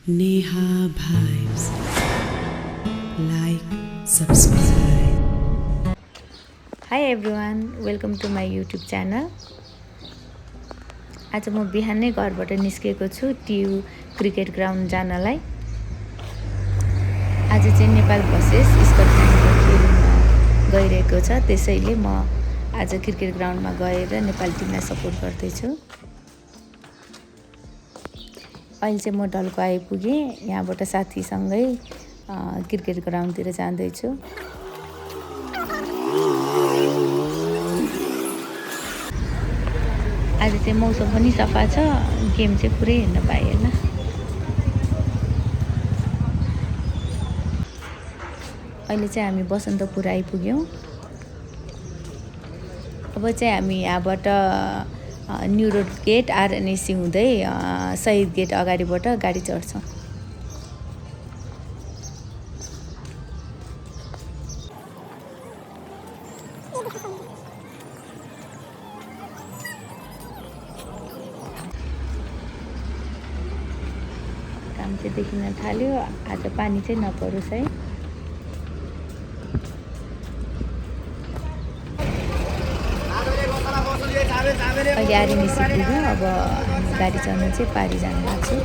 Neha Vibes. Like, subscribe. Hi everyone, welcome to my YouTube channel. आज म बिहानै घरबाट निस्केको छु टियु क्रिकेट ग्राउन्ड जानलाई। आज चाहिँ नेपाल भर्सेस स्कटल्यान्डको खेलमा गइरहेको छ, त्यसैले म आज क्रिकेट ग्राउन्डमा गएर नेपाल टिमलाई सपोर्ट गर्दैछु। अहिले चाहिँ म ढल्को आइपुगेँ, यहाँबाट साथीसँगै क्रिकेट ग्राउन्डतिर जाँदैछु। आज चाहिँ मौसम पनि सफा छ, गेम चाहिँ पुरै हेर्न पाएन। अहिले चाहिँ हामी बसन्तपुर आइपुग्यौँ। अब चाहिँ हामी यहाँबाट न्यू रोड गेट आरएनएसी हुँदै शहीद गेट अगाडिबाट गाडी चढ्छौँ। काम चाहिँ देखिन थाल्यो, आज पानी चाहिँ नपरोस् है। अहिले आरएनएसी पुग्यो, अब हामी गाडी चढ्नु चाहिँ पारी जानु लाग्छौँ।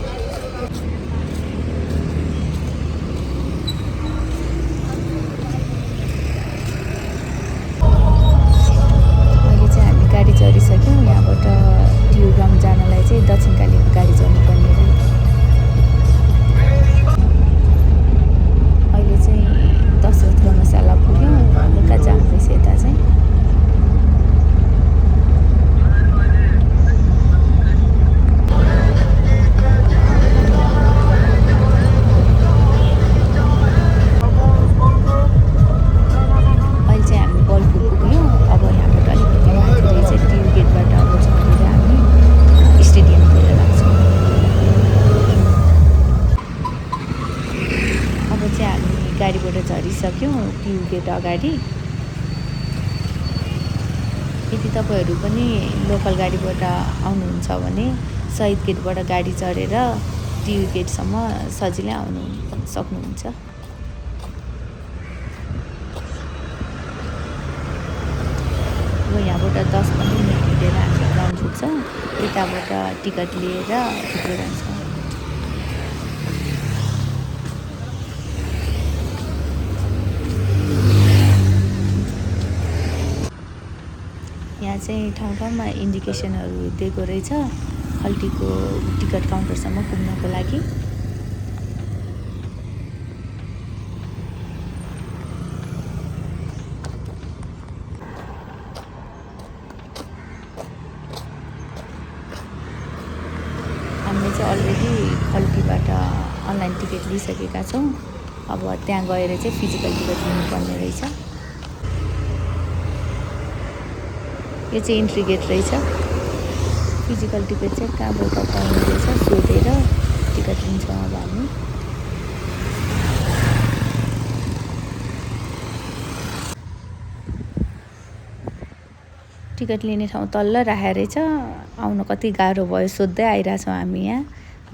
अहिले चाहिँ हामी गाडी चढिसक्यौँ, यहाँबाट टियु ग्राउन्ड जानलाई चाहिँ दक्षिणकालीको गाडी चढ्नुपर्ने रह्यो। अहिले चाहिँ दशरथ गौशाला पुग्यौँ, हल्का जाम रहेछ यता चाहिँ। गाडीबाट झरिसक्यौँ टियु गेट अगाडि। यदि तपाईँहरू पनि लोकल गाडीबाट आउनुहुन्छ भने शहीद गेटबाट गाडी चढेर टियु गेटसम्म सजिलै आउनु सक्नुहुन्छ। अब यहाँबाट 10-15 मिनट हिँडेर हामी ग्राउन्ड पुग्छौँ, यताबाट टिकट लिएर भित्र जान्छौँ। यहाँ चाहिँ ठाउँ ठाउँमा इन्डिकेसनहरू दिएको रहेछ खल्टीको टिकट काउन्टरसम्म पुग्नको लागि। हामीले चाहिँ अलरेडी खल्टीबाट अनलाइन टिकट लिइसकेका छौँ, अब त्यहाँ गएर चाहिँ फिजिकल टिकट लिनुपर्ने रहेछ। यो चाहिँ इन्ट्री गेट रहेछ। फिजिकल टिकट चाहिँ कहाँबाट पाउने रहेछ सोधेर टिकट लिन्छौँ अब हामी। टिकट लिने ठाउँ तल्ल राखेको रहेछ, आउन कति गाह्रो भयो सोध्दै आइरहेछौँ हामी यहाँ,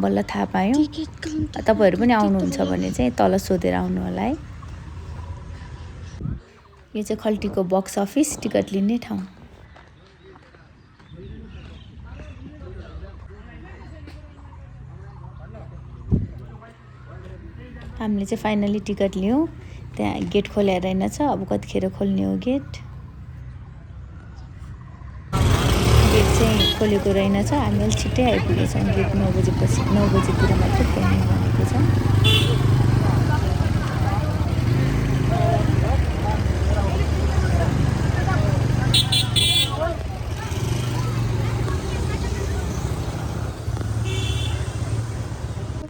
बल्ल थाहा पायौँ। तपाईँहरू पनि आउनुहुन्छ भने चाहिँ तल सोधेर आउनु होला है। यो चाहिँ खल्टीको बक्स अफिस टिकट लिने ठाउँ। हामीले चाहिँ फाइनली टिकट लियौँ, त्यहाँ गेट खोलेर रहेनछ, अब कतिखेर खोल्ने हो गेट। गेट चाहिँ खोलेको रहेनछ, हामी अलिक छिट्टै आइपुगेछौँ। गेट 9 बजेपछि 9 बजेतिर मात्रै खोल्ने भनेको छ।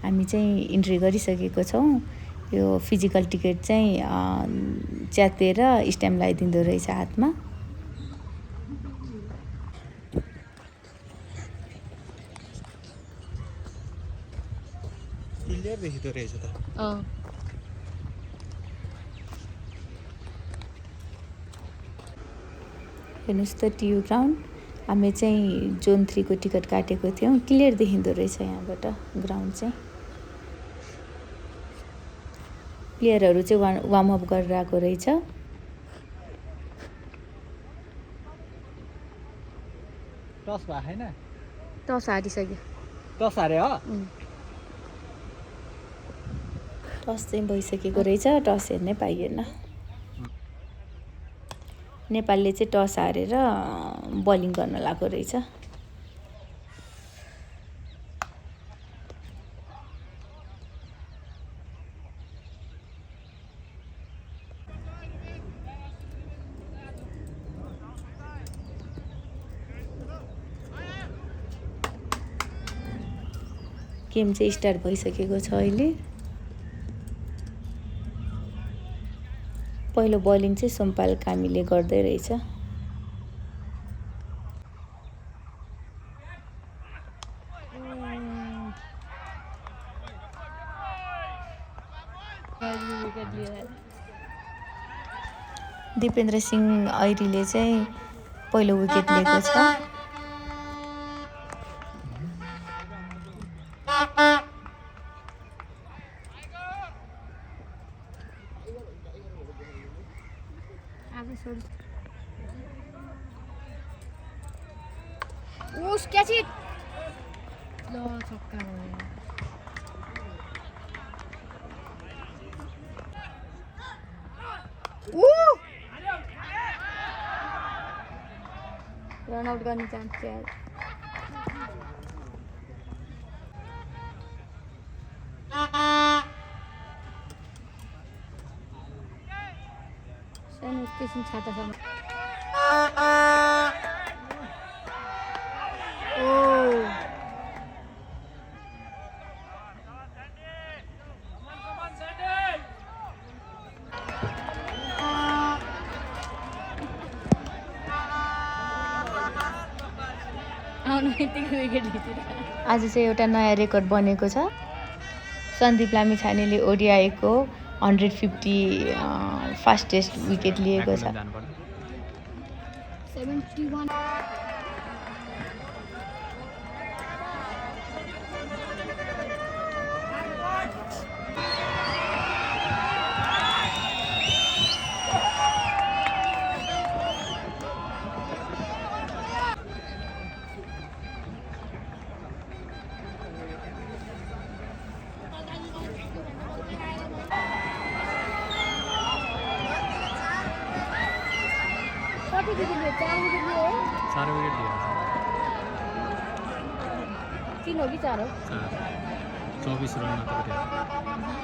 हामी चाहिँ इन्ट्री गरिसकेको छौँ। यो फिजिकल टिकट चाहिँ च्यातेर स्ट्याम्प लगाइदिँदो रहेछ हातमा। क्लियर देखिँदो रहेछ त। हेर्नुहोस् त टियु ग्राउन्ड, हामी चाहिँ जोन 3 को टिकट काटेको थियौँ। क्लियर देखिँदो रहेछ यहाँबाट ग्राउन्ड चाहिँ। प्लेयरहरू चाहिँ वार्मअप गरिरहेको रहेछ। टस भयो हैन? टस हारिसक्यो। टस हारे हो? टस चाहिँ भइसकेको रहेछ, टस हेर्नै पाइएन। नेपालले चाहिँ टस हारेर बलिङ गर्न लागेको रहेछ। गेम चाहिँ स्टार्ट भइसकेको छ अहिले। पहिलो बलिङ चाहिँ सोमपाल कामीले गर्दै रहेछ। दिपेन्द्र सिंह ऐरीले चाहिँ पहिलो विकेट लिएको छ। Us catch it. Lo छक्का भयो। रन आउट गर्ने चान्स छ। सानो स्टेसन छातासम्म। आज चाहिँ एउटा नयाँ रेकर्ड बनेको छ। सन्दीप लामिछानेले ओडिआईको 150 फास्टेस्ट विकेट लिएको छ। 71 4 विकेट लियो। 3 हो कि 4 हो? 24 रन मात्र गरे।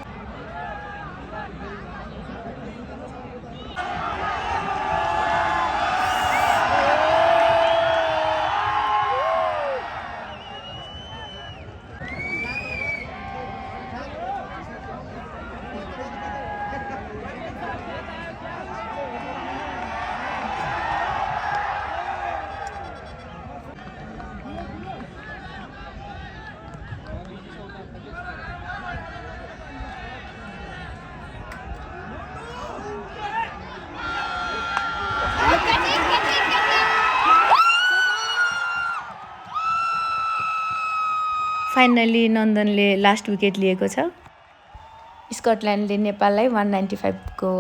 फाइनली नन्दनले लास्ट विकेट लिएको छ। स्कटल्यान्डले नेपाललाई 195 को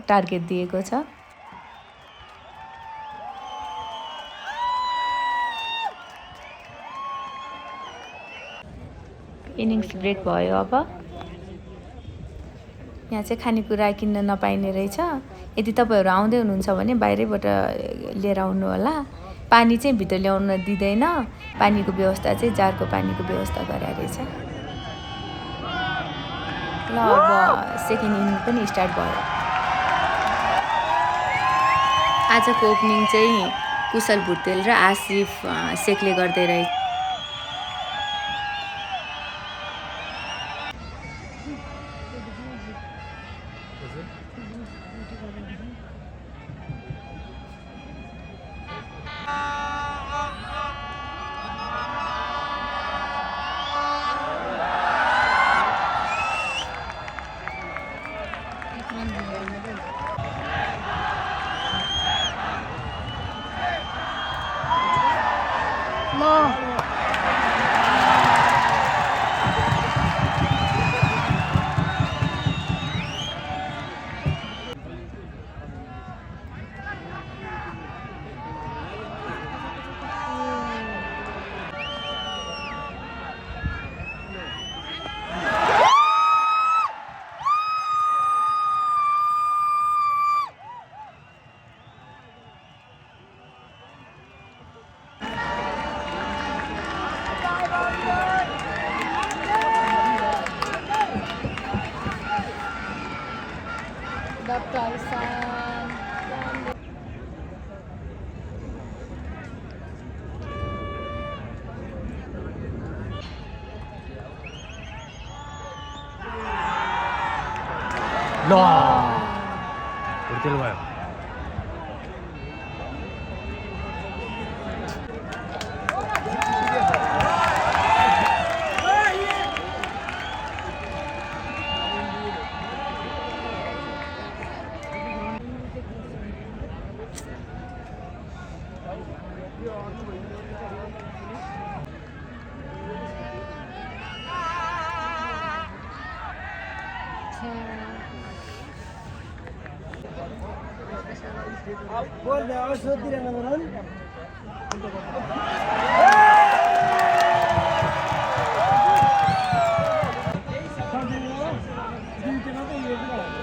टार्गेट दिएको छ। इनिङ्स ब्रेक भयो। अब यहाँ चाहिँ खानेकुरा किन्न नपाइने रहेछ। यदि तपाईँहरू आउँदै हुनुहुन्छ भने बाहिरैबाट लिएर आउनु होला। पानी चाहिँ भित्र ल्याउन दिँदैन। पानीको व्यवस्था चाहिँ जारको पानीको व्यवस्था गराएर रहेछ। ल अब सेकेन्ड इनिङ पनि स्टार्ट भयो। आजको ओपनिङ चाहिँ कुशल भुटेल र आसिफ शेखले गर्दै रहे। No. ल हुर्केल भयो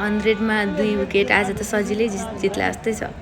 हन्ड्रेडमा 2 विकेट आज त सजिलै जित्ला जस्तै छ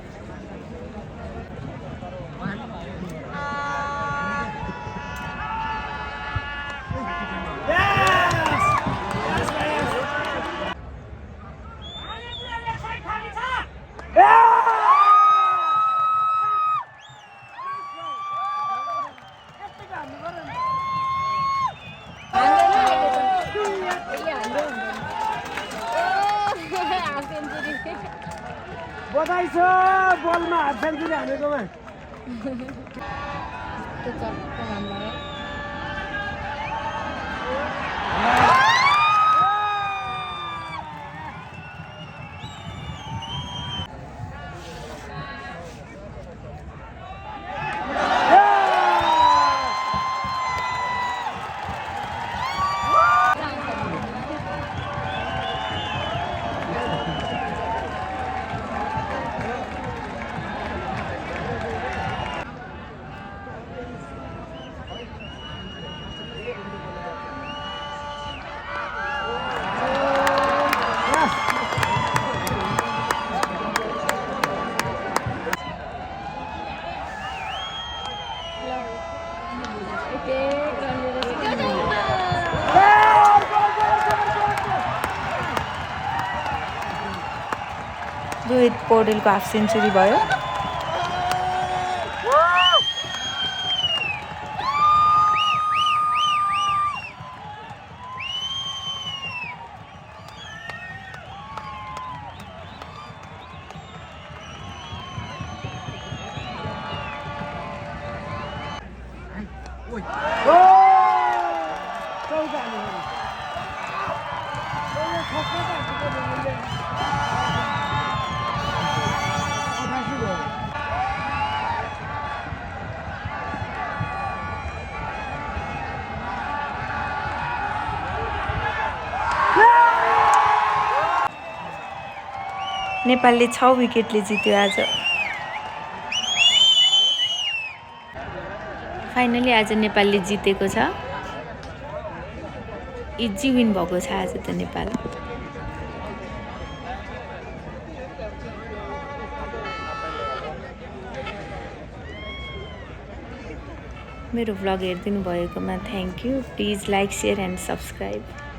बधाई छ बलमा हाफ सेन्चुरी हानेकोमा त्यो चक्क हान्नु रोहित पौडेलको हाफ सेन्चुरी भयो नेपालले 6 विकेटले जित्यो आज फाइनली आज नेपालले जितेको छ इजी विन भएको छ आज त नेपाल मेरो भ्लग हेरिदिनु भएकोमा thank you please like share and subscribe